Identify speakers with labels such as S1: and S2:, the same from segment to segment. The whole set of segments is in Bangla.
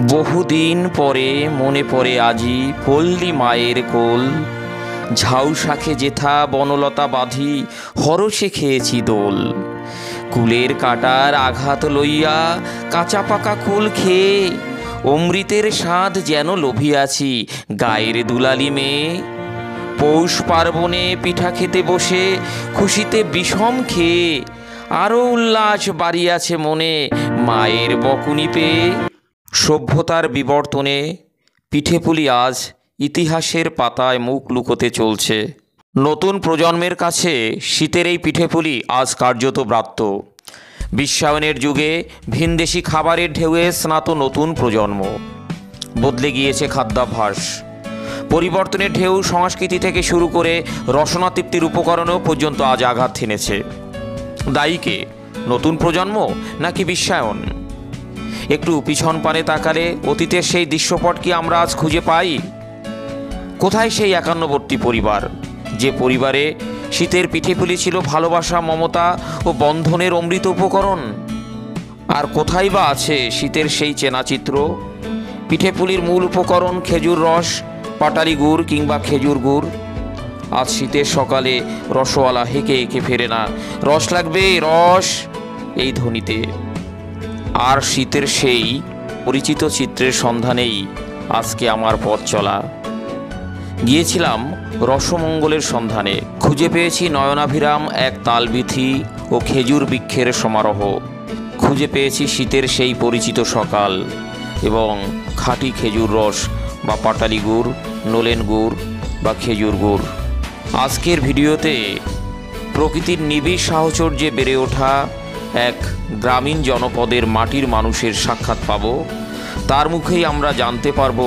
S1: বহুদিন পরে মনে পড়ে আজি পল্লী মায়ের কোল। ঝাউ শাখে যেথা বনলতা বাঁধি হরষে খেয়েছি দোল। কুলের কাটার আঘাত লইয়া কাঁচা পাকা কুল খেয়ে অমৃতের স্বাদ যেন লোভিয়াছি গায়ের দুলালি মেয়ে। পৌষ পার্বণে পিঠা খেতে বসে খুশিতে বিষম খেয়ে আরও উল্লাস বাড়িয়াছে মনে মায়ের বকুনি পেয়ে। সভ্যতার বিবর্তনে পিঠেপুলি আজ ইতিহাসের পাতায় মুখ লুকোতে চলছে। নতুন প্রজন্মের কাছে শীতের এই পিঠেপুলি আজ কার্যত ব্রাত্য। বিশ্বায়নের যুগে ভিনদেশি খাবারের ঢেউয়ে স্নাত নতুন প্রজন্ম। বদলে গিয়েছে খাদ্যাভ্যাস। পরিবর্তনের ঢেউ সংস্কৃতি থেকে শুরু করে রসনা তৃপ্তির উপকরণেও পর্যন্ত আজ আঘাত হেনেছে। দায়ী কে? নতুন প্রজন্ম নাকি বিশ্বায়ন? একটু পিছন পানে তাকালে অতীতের সেই দৃশ্যপট কি আমরা আজ খুঁজে পাই? কোথায় সেই 51বর্তী পরিবার, যে পরিবারে শীতের পিঠেপুলি ছিল ভালোবাসা, মমতা ও বন্ধনের অমৃত উপকরণ? আর কোথায় বা আছে শীতের সেই চেনা চিত্র? পিঠেপুলির মূল উপকরণ খেজুর রস, পাটালি গুড় কিংবা খেজুর গুড়। আজ শীতের সকালে রসওয়ালা হেঁকে হেঁকে ফেরে না, রস লাগবে রস, এই ধ্বনিতে। আর শীতের সেই পরিচিত চিত্রের সন্ধানেই আজকে আমার পথ চলা। গিয়েছিলাম রসমঙ্গলের সন্ধানে। খুঁজে পেয়েছি নয়নাভিরাম এক তালবিথি ও খেজুর বৃক্ষের সমারোহ। খুঁজে পেয়েছি শীতের সেই পরিচিত সকাল এবং খাঁটি খেজুর রস বা পাটালি গুড়, নলেন গুড় বা খেজুর গুড়। আজকের ভিডিওতে প্রকৃতির নিবিড় সাহচর্যে বেড়ে ওঠা এক গ্রামীণ জনপদের মাটির মানুষের সাক্ষাৎ পাব। তার মুখেই আমরা জানতে পারব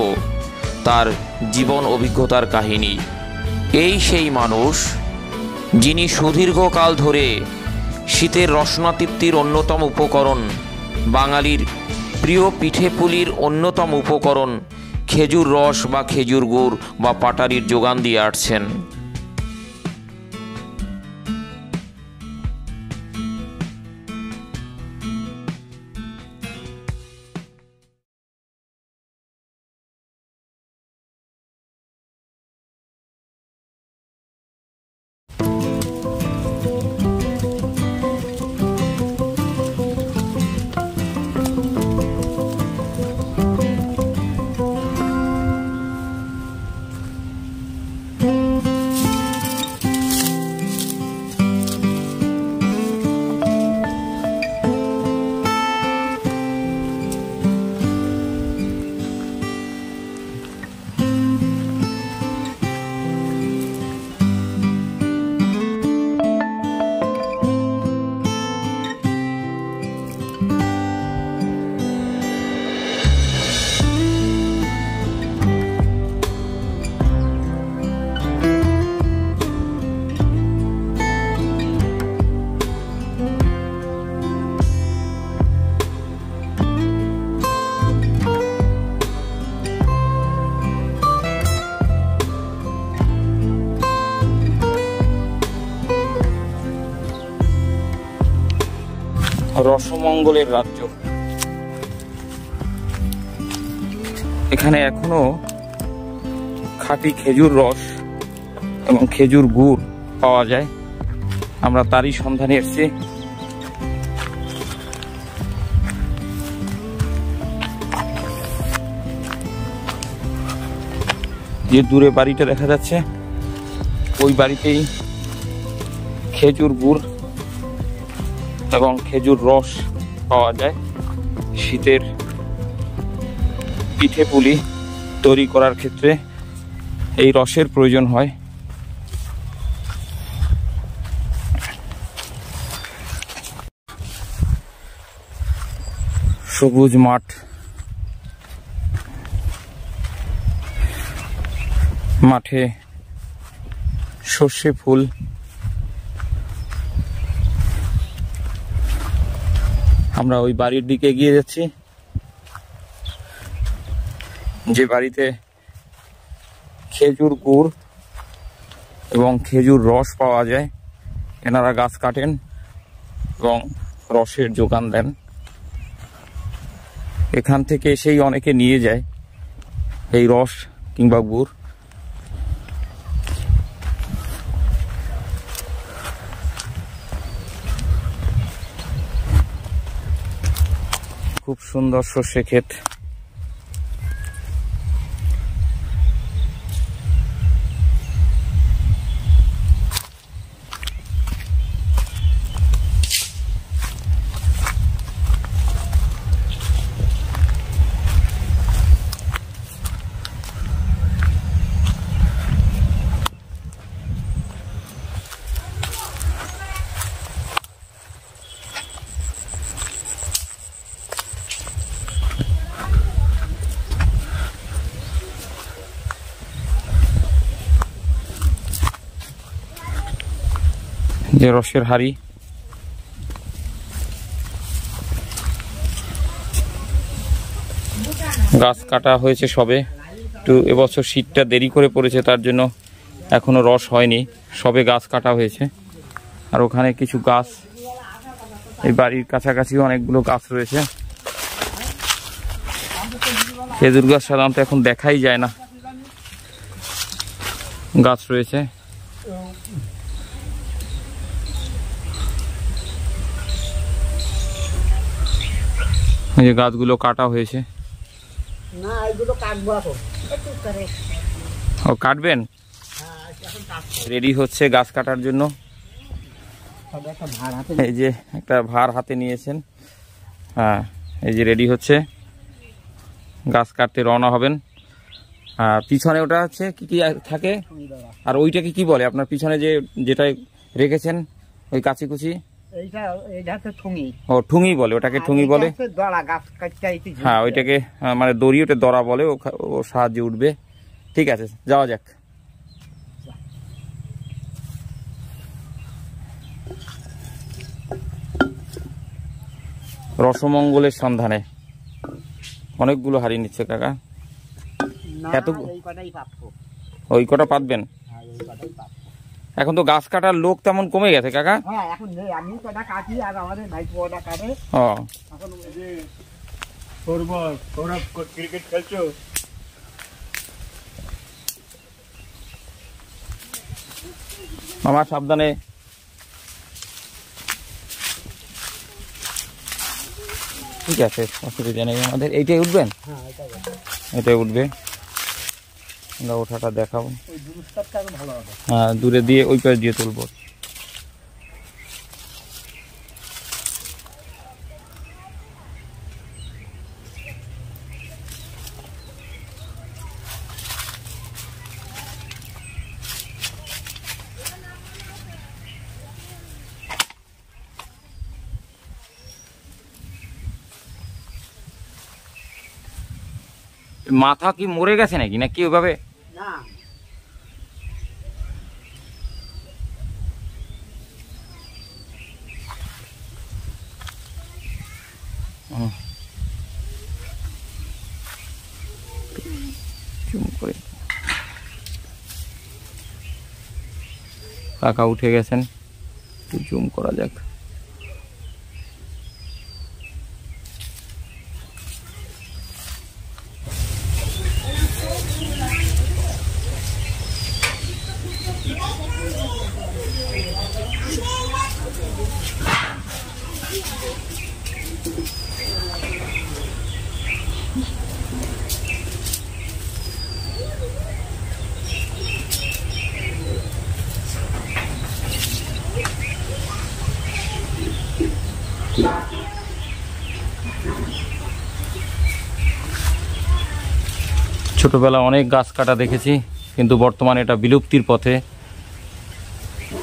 S1: তার জীবন অভিজ্ঞতার কাহিনী। এই সেই মানুষ যিনি সুদীর্ঘকাল ধরে শীতের রসনা তৃপ্তির অন্যতম উপকরণ, বাঙালির প্রিয় পিঠেপুলির অন্যতম উপকরণ খেজুর রস বা খেজুর গুড় বা পাটালির যোগান দিয়ে আসছেন। রসমঙ্গলের রাজ্য। এখানে এখনো খাঁটি খেজুর রস এবং খেজুর গুড় পাওয়া যায়। আমরা তারই সন্ধানে এসেছি। যে দূরে বাড়িটা দেখা যাচ্ছে, ওই বাড়িতেই খেজুর গুড় এবং খেজুর রস পাওয়া যায়। শীতের পিঠেপুলি তৈরি করার ক্ষেত্রে এই রসের প্রয়োজন হয়। সবুজ মাঠ, মাঠে সর্ষে ফুল। আমরা ওই বাড়ির দিকে এগিয়ে যাচ্ছি, যে বাড়িতে খেজুর গুড় এবং খেজুর রস পাওয়া যায়। এনারা গাছ কাটেন এবং রসের যোগান দেন। এখান থেকে এসেই অনেকে নিয়ে যায় এই রস কিংবা গুড়। খুব সুন্দর সর্ষে ক্ষেত। যে রসের হাড়ি, গাছ কাটা হয়েছে সবে, একটু এবছর শীতটা দেরি করে পড়েছে, তার জন্য এখনো রস হয়নি, সবে গাছ কাটা হয়েছে। আর ওখানে কিছু গাছ, এই বাড়ির কাছাকাছি অনেকগুলো গাছ রয়েছে। খেজুর গাছ সাধারণত এখন দেখাই যায় না, গাছ রয়েছে। এই যে গাছগুলো কাটা হয়েছে।
S2: না, এগুলো কাটবো এখন।
S1: ও কাটবেন? রেডি হচ্ছে গাছ কাটার জন্য। এই যে একটা ভার হাতে নিয়েছেন, হ্যাঁ, এই যে রেডি হচ্ছে, গাছ কাটতে রওনা হবেন। পিছনে ওটা হচ্ছে কি কি থাকে, আর ওইটাকে কি বলে আপনার পিছনে যেটা রেখেছেন ওই কাচি কুচি? ও ঠুঙি বলে, ওটাকে ঠুঙি বলে। হ্যাঁ, ওইটাকে মানে দড়ি, ওটা দড়া বলে, ও সাহায্যে উঠবে। ঠিক আছে, যাওয়া যাক। রসমঙ্গলের সন্ধানে অনেকগুলো হারিয়ে নিচ্ছে কাকা। এত ওই কটা পাতবেন? এখন তো গাছ কাটার লোক তেমন কমে গেছে কাকা।
S2: হ্যাঁ, এখন নেই, আমি কটা কাটি আর আমাদের ভাই পোড়া কাটে। এখন ওই যে তোরা ক্রিকেট খেলছো?
S1: মামা সাবধানে। ঠিক আছে, অসুবিধা নেই আমাদের। এইটাই উঠবেন? এটাই উঠবে, আমরা ওঠাটা দেখাবো। হ্যাঁ, দূরে দিয়ে ওই পাশ দিয়ে তুলবো। মাথা কি মরে গেছে নাকি, নাকি ওইভাবে?
S2: না,
S1: কাকা উঠে গেছেন, একটু জুম করা যাক। ছোটবেলা অনেক গাছ কাটা দেখেছি, কিন্তু বর্তমানে এটা বিলুপ্তির পথে।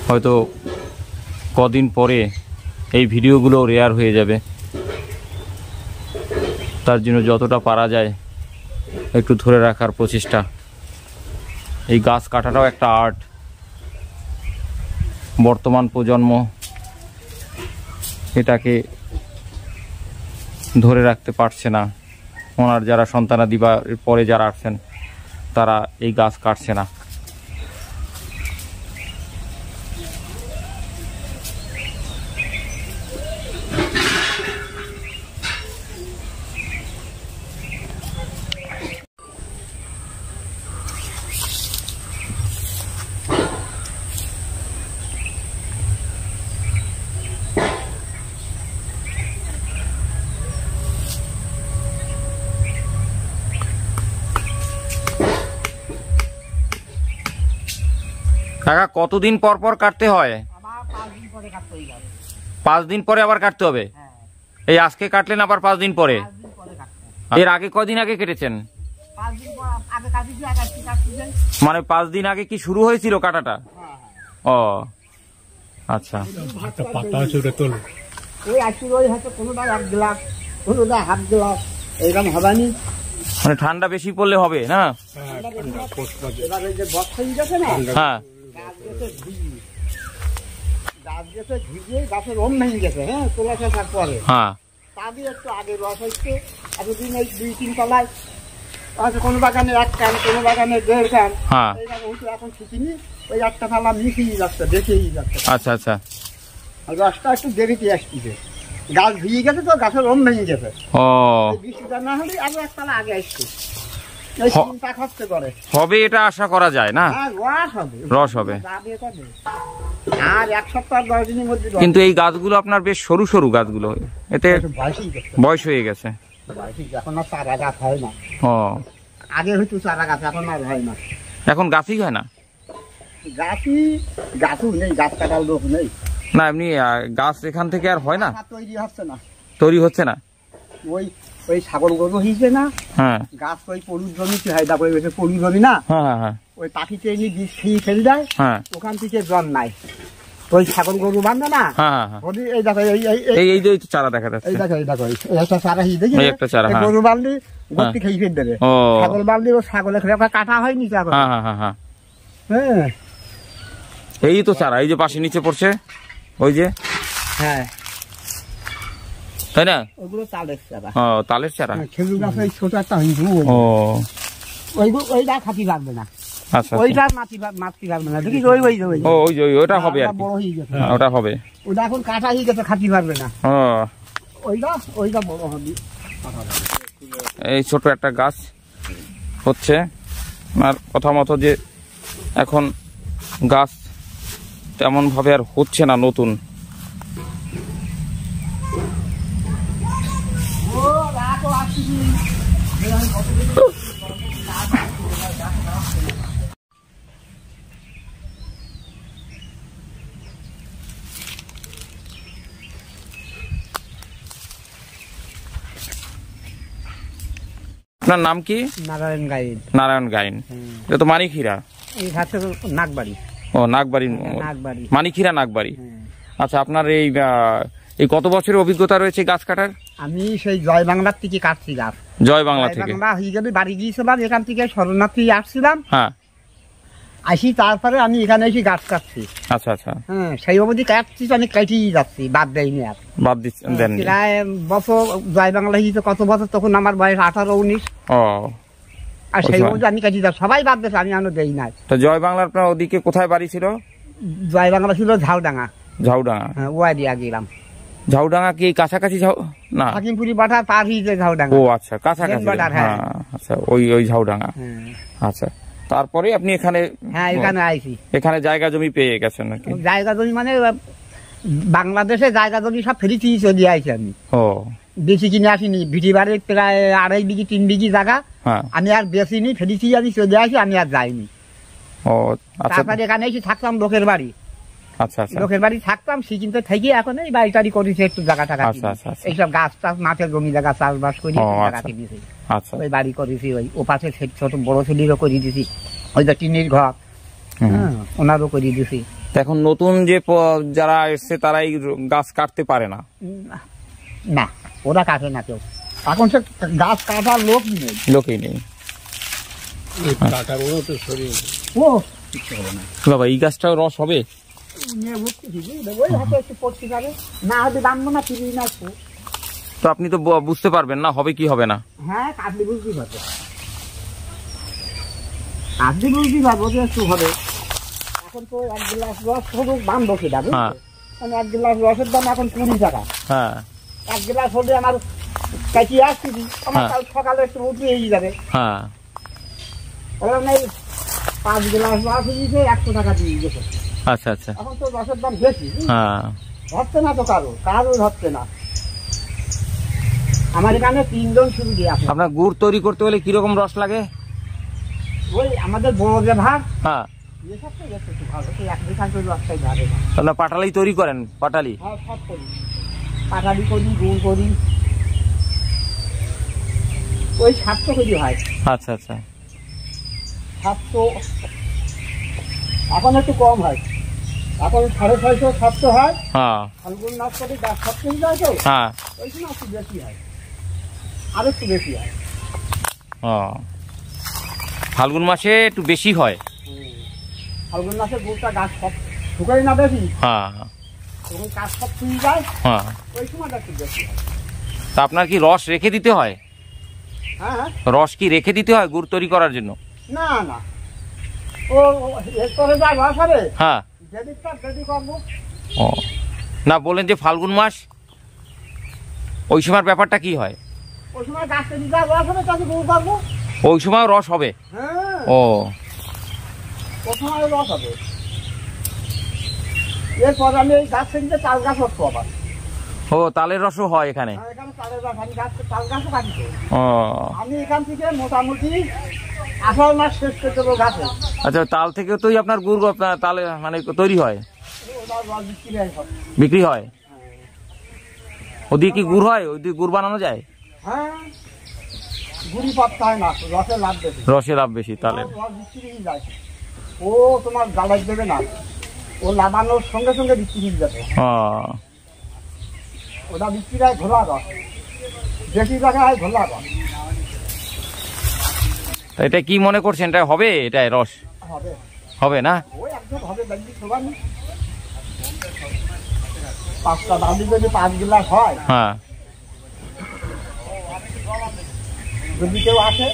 S1: হয়তো কদিন পরে এই ভিডিওগুলো রেয়ার হয়ে যাবে, তার জন্য যতটা পারা যায় একটু ধরে রাখার প্রচেষ্টা। এই গাছ কাটাটাও একটা আর্ট। বর্তমান প্রজন্ম এটাকে ধরে রাখতে পারছে না। ওনার যারা সন্তানাদি বা পরে যারা আসছেন তারা এই গাছ কাটছে না। কাকা কতদিন পর পর কাটতে হয়?
S2: আমার 5 দিন পরে কাটতে হবে।
S1: 5 দিন পরে আবার কাটতে হবে?
S2: হ্যাঁ,
S1: এই আজকে কাটলেন আবার 5 দিন পরে?
S2: 5 দিন পরে কাটতে হবে।
S1: এর আগে কদিন আগে কেটেছেন?
S2: 5 দিন পর আগে কাটিছি, আগে কাটছি যাই।
S1: মানে 5 দিন আগে কি শুরু হয়েছিল কাটাটা?
S2: হ্যাঁ,
S1: ও আচ্ছা।
S3: পাতা আছে ওটা তোল।
S2: ওই আসছিল ওই হয়তো কোনোটা 1 গ্লাস, কোনোটা হাফ গ্লাস, এইরকম হবানি।
S1: মানে ঠান্ডা বেশি পড়লে হবে না?
S2: এবার এই যে বক্স হয়ে গেছে না,
S1: হ্যাঁ
S2: গাছ গেছে ভিজে গাছের ওম ভেঙে গেছে। হ্যাঁ, তোলা শেষার পরে
S1: হ্যাঁ
S2: তা দিয়ে একটু আগে রস হচ্ছে। এতদিন ওই 2-3 তলায় আছে, কোনো বাগানে 1 কান, কোনো বাগানে 1.5 কান,
S1: হ্যাঁ
S2: এইভাবে উঠে এখন শুকিনি ওই একটা থালা মিশিয়ে যাচ্ছে, দেখেই যাচ্ছে।
S1: আচ্ছা আচ্ছা।
S2: আর রসটা একটু দেরিতে আসছে, গাছ ভিজে গেছে তো, গাছের ওম ভেঙে গেছে।
S1: ও
S2: বৃষ্টিটা না হলে আরো 1 তলা আগে আসছে। এই চিন্তা খরচে করে
S1: হবে, এটা আশা করা যায় না?
S2: হ্যাঁ, রস হবে,
S1: রস হবে।
S2: যাবে কবে? আর 1 সপ্তাহ 10 দিনের মধ্যে রস।
S1: কিন্তু এই গাছগুলো আপনার বেশ সরু সরু গাছগুলো, এতে
S2: একটু বয়সই গেছে,
S1: বয়স হয়ে গেছে।
S2: বয়সই, এখন আর চারা গাছ হয় না।
S1: ও
S2: আগে হয়তো চারা গাছ, এখন আর হয় না।
S1: এখন গাছই হয় না?
S2: গাছও নেই, গাছ কাটার লোক নেই।
S1: না এমনি গাছ এখান থেকে আর হয় না,
S2: আর তৈরি হচ্ছে না।
S1: তৈরি হচ্ছে না?
S2: ওই ওই ছাগল গরু হিসেবে না,
S1: হ্যাঁ
S2: গাছ ওই পলুর জমিতে হয়, তারপরে ওই যে পলু জমি না,
S1: হ্যাঁ হ্যাঁ হ্যাঁ
S2: ওই পাখিতে এনে বীজ খেয়ে ফেলে দেয়,
S1: হ্যাঁ
S2: ওখান থেকে জল নাই। ওই ছাগল গরু বান্ধে না,
S1: হ্যাঁ হ্যাঁ।
S2: ওই এই দেখো
S1: এই যে চারা দেখা যাচ্ছে,
S2: এই দেখো এই একটা চারা হিসেবে দেখি,
S1: এই একটা চারা,
S2: এই
S1: হ্যাঁ।
S2: গরু বান্ধি গতি খেয়ে ফেলে দেবে।
S1: ও
S2: ছাগল বান্ধি ও ছাগলে খেয়ে কাটা হয়নি এখন।
S1: হ্যাঁ হ্যাঁ হ্যাঁ হ্যাঁ।
S2: হ্যাঁ
S1: এই তো চারা, এই যে পাশে নিচে পড়ছে, ওই যে,
S2: হ্যাঁ,
S1: তাই না?
S2: ওগুলো তালের চারা।
S1: ও তালের চারা।
S2: খেজুর গাছ ওই ছোট একটা হয়েছে,
S1: ও
S2: ওইটা খাতি পারবে না,
S1: আচ্ছা।
S2: ওইটা মাটি পারবে না, দেখিস ওই ওই ওই
S1: ও ওই যে ওটা হবে আর কি।
S2: বড় হয়ে গেছে,
S1: ওটা হবে।
S2: ওটা এখন কাটা হয়ে গেছে, খাতি পারবে না।
S1: ও
S2: ওইটা বড় হবে।
S1: এই ছোট একটা গাছ হচ্ছে, আর কথা মতো যে এখন গাছ তেমন ভাবে আর হচ্ছে না নতুন। আপনার নাম কি?
S2: নারায়ণ গাইড।
S1: নারায়ণ গাইন। এটা তো মানিকহিরা।
S2: এই হচ্ছে নাগবাড়ি।
S1: ও নাগবাড়ি,
S2: নাগবাড়ি,
S1: মানিকহিরা নাগবাড়ি। আচ্ছা, আপনার এই কত বছরের অভিজ্ঞতা রয়েছে গাছ কাটার?
S2: আমি সেই জয় বাংলার থেকে কাটছি গাছ।
S1: জয় বাংলা থেকে?
S2: বাংলা হয়ে গেলে বাড়ি গিয়েছিলাম, এখান থেকে শরণার্থী আসছিলাম,
S1: হ্যাঁ
S2: আসি তারপরে আমি এখানে এসে গাছ কাটছি।
S1: আচ্ছা আচ্ছা।
S2: হ্যাঁ, সেই অবধি কাটছি, অনেক কাটিয়ে যাচ্ছি, বাদ দেয়নি আর।
S1: বাদ দেন?
S2: প্রায় বছর জয় বাংলা হয়েছে কত বছর, তখন আমার বয়স 18-19।
S1: ও
S2: আর সেই অবধি আমি কাটিয়ে যাচ্ছি, সবাই বাদ দিয়েছে, আমি আনো দেই নাই।
S1: তো জয় বাংলার আপনার ওদিকে কোথায় বাড়ি ছিল?
S2: জয় বাংলা ছিল ঝাউডাঙ্গা।
S1: ঝাউডাঙ্গা?
S2: হ্যাঁ, ওয়াই দিয়া গেলাম।
S1: ঝাউডাঙ্গা কি কাছাকাছি? না,
S2: হাকিমপুরি বাটার পার হয়েছে ঝাউডাঙ্গা।
S1: ও আচ্ছা, কাছাকাছি।
S2: হ্যাঁ
S1: আচ্ছা, ওই ঝাউডাঙ্গা।
S2: হ্যাঁ
S1: আচ্ছা, তারপরে আপনি এখানে?
S2: হ্যাঁ, এখানে আইছি।
S1: এখানে জায়গা জমি পেয়ে গেছেন নাকি?
S2: জায়গা জমি মানে বাংলাদেশে জায়গা জমি সব ফেরিছি, চলে আইছি আমি।
S1: ও
S2: বেশি কিনে আসিনি, ভিটি বাড়ির প্রায় 2.5 বিঘি 3 বিঘি জায়গা
S1: হ্যাঁ।
S2: আমি আর বেশিনি, ফেরিছি আমি, চলে আসি, আমি আর যাইনি।
S1: ও আচ্ছা।
S2: তারপরে এখানে এসে থাকতাম লোকের বাড়ি।
S1: আচ্ছা আচ্ছা।
S2: লোকের বাড়ি থাকতাম, সিকিমতে থেকে এখন এই বাড়ি টাড়ি করেছি, একটু জায়গা টাকা
S1: আচ্ছা আচ্ছা আচ্ছা।
S2: এইসব গাছ টাছ, মাঠের জমি জায়গা চাষবাস করি,
S1: ও,
S2: জায়গা
S1: আচ্ছা।
S2: কিনেছি,
S1: আচ্ছা।
S2: ওই বাড়ি করেছি। ওই ও পাশে ছোট বড় ছেলেরও করে দিছি, ওই তো টিনের ঘর, হ্যাঁ, ওনারও করে দিছি।
S1: এখন নতুন যে যারা এসছে তারা এই গাছ কাটতে পারে না?
S2: না, ওরা কাটে না কেউ, এখন সে গাছ কাটার লোক নেই,
S1: লোকই নেই।
S2: ও কিছু হবে না।
S1: বাবা, এই গাছটাও রস হবে?
S2: ওই হাতে একটু পড়তে যাবে, না হলে বানবো না, ফিরি না।
S1: তো আপনি তো বুঝতে পারবেন না হবে কি হবে না?
S2: হ্যাঁ, কাটলে বুঝতেই পারবে, কাটলে বুঝতেই পারবো যে একটু হবে। এখন তো 1 গ্লাস রস হলো দাম বসে যাবে, মানে 1 গ্লাস রসের দাম এখন 20 টাকা।
S1: হ্যাঁ,
S2: 1 গ্লাস হলে আমার কাটিয়ে আসছি, আমার কাল সকালে একটু উঠে যাবে।
S1: হ্যাঁ,
S2: ওরকম নেই, 5 গ্লাস রস হয়েছে 100 টাকা দিয়ে গেছে।
S1: আচ্ছা আচ্ছা।
S2: এখন তো রসের দাম বেশি,
S1: হ্যাঁ,
S2: ধরছে না তো কারো ধরছে না। আমার এখানে 3 জন শুরু দিয়ে আছে।
S1: আপনার গুড় তৈরি করতে হলে কিরকম রস লাগে?
S2: ওই আমাদের বড় যে ভাগ,
S1: হ্যাঁ,
S2: এসব তো একটু ভালো, তুই এক দুখান করে রসটাই যাবে না।
S1: তাহলে পাটালি তৈরি করেন? পাটালি
S2: হ্যাঁ, সব করি, পাটালি করি, গুড় করি, ওই 700 কেজি হয়।
S1: আচ্ছা আচ্ছা।
S2: 700, এখন একটু কম হয়, এখন 650, 700 হয়।
S1: হ্যাঁ
S2: ফাল্গুন মাস করে 7 কেজি যায় তো,
S1: হ্যাঁ।
S2: ওই সময় একটু বেশি হয়, আর একটু বেশি হয়।
S1: ও, ফাল্গুন মাসে একটু বেশি হয়।
S2: ফাল্গুন মাসে গুড়টা গাছ সব শুকাই না বেশি,
S1: হ্যাঁ
S2: তখন গাছ সব ফুয়ে যায়,
S1: হ্যাঁ।
S2: ওই সময়টা একটু বেশি হয়।
S1: তা আপনার কি রস রেখে দিতে হয়?
S2: হ্যাঁ হ্যাঁ,
S1: রস কি রেখে দিতে হয় গুড় তৈরি করার জন্য?
S2: না না, ও এরপরে যা রস হবে
S1: হ্যাঁ।
S2: যেদিকটা রেডি করবো।
S1: ও না, বলেন যে ফাল্গুন মাস, ওই সময় ব্যাপারটা কি হয়?
S2: ওই সময় গাছ থেকে যা রস হবে তাকে গুড় করবো।
S1: ওই সময় রস হবে?
S2: হ্যাঁ,
S1: ও
S2: ওই সময় রস হবে। এরপর আমি এই গাছ থেকে তাল গাছ করবো আবার।
S1: ও, তালের রসও হয় এখানে?
S2: হ্যাঁ, এখানে তালের গাছ, আমি গাছ তাল গাছও কাটিতে।
S1: ও
S2: আমি এখান থেকে মোটামুটি 18 মাস শেষ করে দেবো গাছে।
S1: আচ্ছা, তাল থেকেও তো আপনার গুড় আপনার তালে মানে তৈরি হয়,
S2: ওটার রস বিক্রি হয় সব।
S1: বিক্রি হয়? ওদিকে কি গুড় হয়? ওদিকে গুড় বানানো যায়?
S2: হ্যাঁ, গুড়ি পাততে হয় না, রসে লাভ বেশি।
S1: রসে লাভ বেশি তালের?
S2: রস বিক্রি হয়ে যায়, ও তোমার জ্বালাই দেবে না, ও লাগানোর সঙ্গে সঙ্গে বিক্রি হয়ে যাবে।
S1: ও
S2: ওটা বিক্রি হয় ঘোলা রস, বেশি জায়গা হয় ঘোলা রস।
S1: তা এটা কি মনে করছেন, এটা হবে? এটা রস
S2: হবে,
S1: হবে না?
S2: ওই একদম হবে, দেখবি সবাই 5টা দাবি যদি 5 গ্লাস হয়,
S1: হ্যাঁ।
S2: যদি কেউ আসে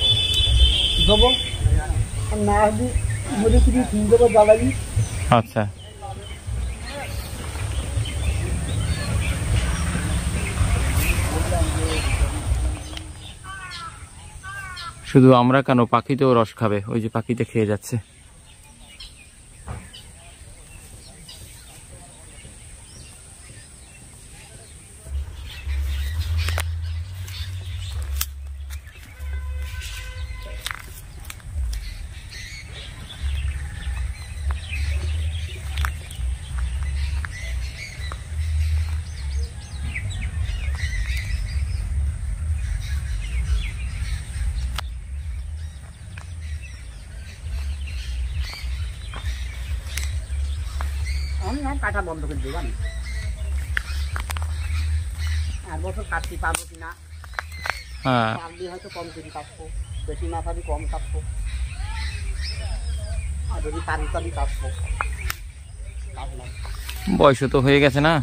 S2: দেবো, আর না আসবি মুড়ি টুড়ি কিনে দেবো, জ্বালাবি।
S1: আচ্ছা। শুধু আমরা কেন, পাখিতেও রস খাবে, ওই যে পাখিতে খেয়ে যাচ্ছে।
S2: আমি আর কাটা বন্ধ করে দেবো, আমি আর বছর কাটতে পারবো কিনা,
S1: হ্যাঁ,
S2: পারলে হয়তো কম করে কাটবো, বেশি না পারি কম কাটবো, আর যদি পারি তারি কাটবো। কাটলাম,
S1: বয়স তো হয়ে গেছে না?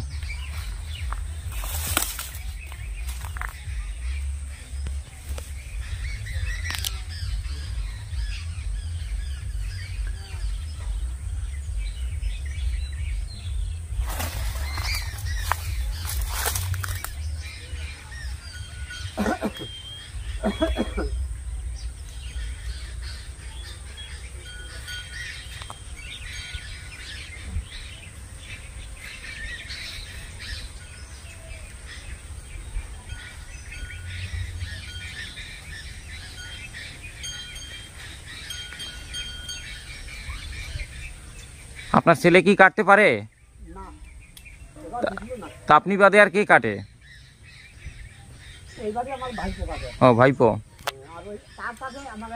S1: আপনার ছেলে কি কাটতে পারে?
S2: না এবার বুঝলো না,
S1: তা আপনি বাদে আর কে কাটে?
S2: এইবারে আমার ভাইপো কাটে।
S1: ও, ভাইপো।
S2: আর ওই তার সাথে আমার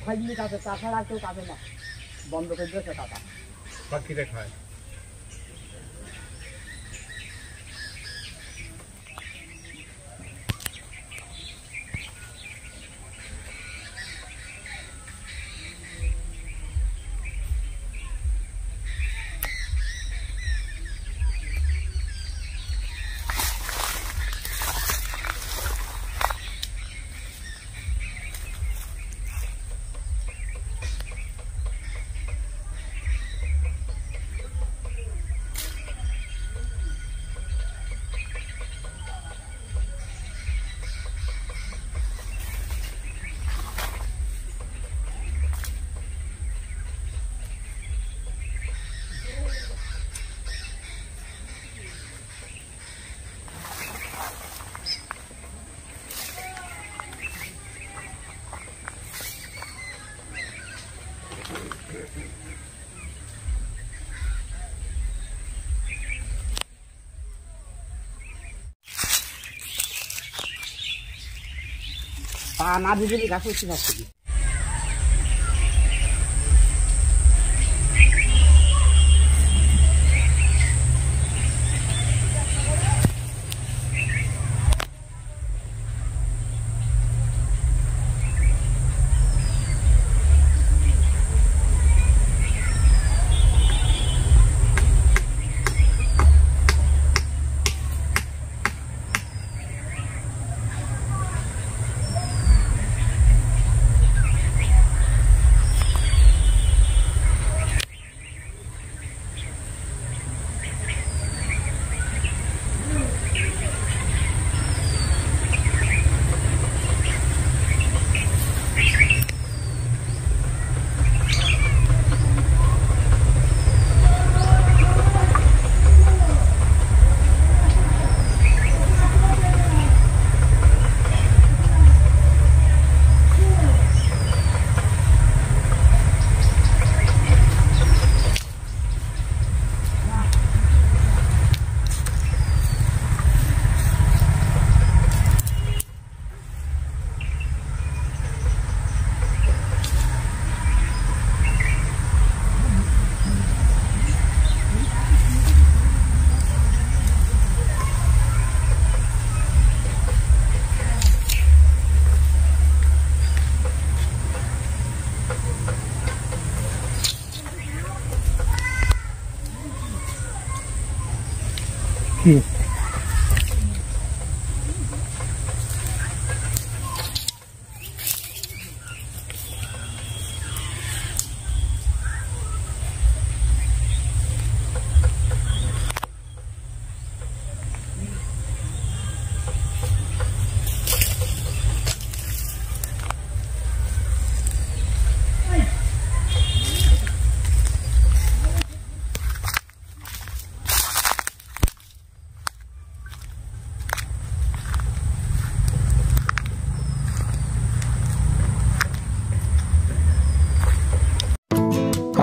S2: খৈনি কাটে, তাছাড়া কেউ কাটে না, বন্ধ করে দিয়েছে কাটা।
S3: পাখিরা খায়।
S2: পা না ভিজলি গাছ উঠতে পারছি।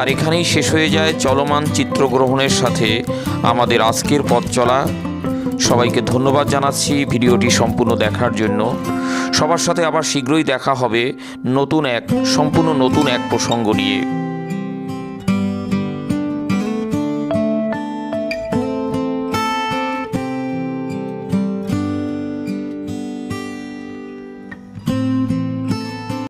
S1: আর এখানেই শেষ হয়ে যায় চলমান চিত্রগ্রহণের সাথে আমাদের আজকের পথ চলা। সবাইকে ধন্যবাদ জানাচ্ছি ভিডিওটি সম্পূর্ণ দেখার জন্য। সবার সাথে আবার শীঘ্রই দেখা হবে সম্পূর্ণ নতুন এক প্রসঙ্গ নিয়ে।